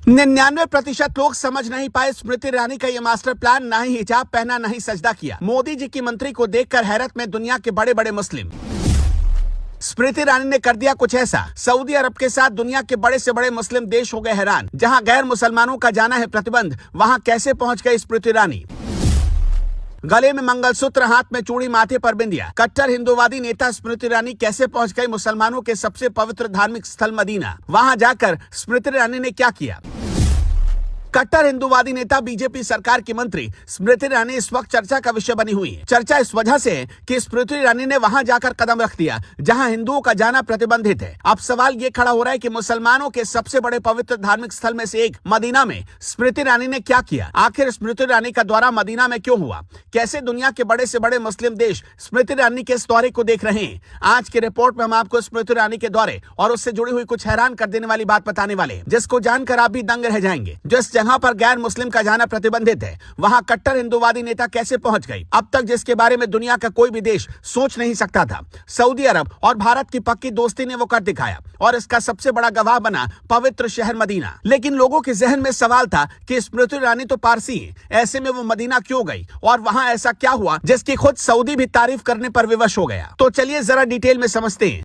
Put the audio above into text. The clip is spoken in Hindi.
99% लोग समझ नहीं पाए स्मृति ईरानी का ये मास्टर प्लान। ना ही हिजाब पहना, ना ही सजदा किया। मोदी जी की मंत्री को देखकर हैरत में दुनिया के बड़े बड़े मुस्लिम। स्मृति ईरानी ने कर दिया कुछ ऐसा, सऊदी अरब के साथ दुनिया के बड़े से बड़े मुस्लिम देश हो गए हैरान। जहां गैर मुसलमानों का जाना है प्रतिबंध, वहां कैसे पहुंच गई स्मृति ईरानी। गले में मंगलसूत्र, हाथ में चूड़ी, माथे पर बिंदिया। कट्टर हिंदूवादी नेता स्मृति ईरानी कैसे पहुंच गई मुसलमानों के सबसे पवित्र धार्मिक स्थल मदीना। वहां जाकर स्मृति ईरानी ने क्या किया। कट्टर हिंदूवादी नेता बीजेपी सरकार की मंत्री स्मृति ईरानी इस वक्त चर्चा का विषय बनी हुई है। चर्चा इस वजह से है कि स्मृति ईरानी ने वहां जाकर कदम रख दिया जहां हिंदुओं का जाना प्रतिबंधित है। अब सवाल ये खड़ा हो रहा है कि मुसलमानों के सबसे बड़े पवित्र धार्मिक स्थल में से एक मदीना में स्मृति ईरानी ने क्या किया। आखिर स्मृति ईरानी का दौरा मदीना में क्यों हुआ, कैसे दुनिया के बड़े से बड़े मुस्लिम देश स्मृति ईरानी के इस दौरे को देख रहे हैं। आज की रिपोर्ट में हम आपको स्मृति ईरानी के दौरे और उससे जुड़ी हुई कुछ हैरान कर देने वाली बात बताने वाले हैं, जिसको जानकर आप भी दंग रह जाएंगे। जिस जगह पर गैर मुस्लिम का जाना प्रतिबंधित है, वहां कट्टर हिंदूवादी नेता कैसे पहुंच गई। अब तक जिसके बारे में दुनिया का कोई भी देश सोच नहीं सकता था। सऊदी अरब और भारत की पक्की दोस्ती ने वो कर दिखाया और इसका सबसे बड़ा गवाह बना पवित्र शहर मदीना। लेकिन लोगों के जहन में सवाल था कि स्मृति ईरानी तो पारसी है, ऐसे में वो मदीना क्यों गई और वहां ऐसा क्या हुआ जिसकी खुद सऊदी भी तारीफ करने पर विवश हो गया। तो चलिए जरा डिटेल में समझते हैं।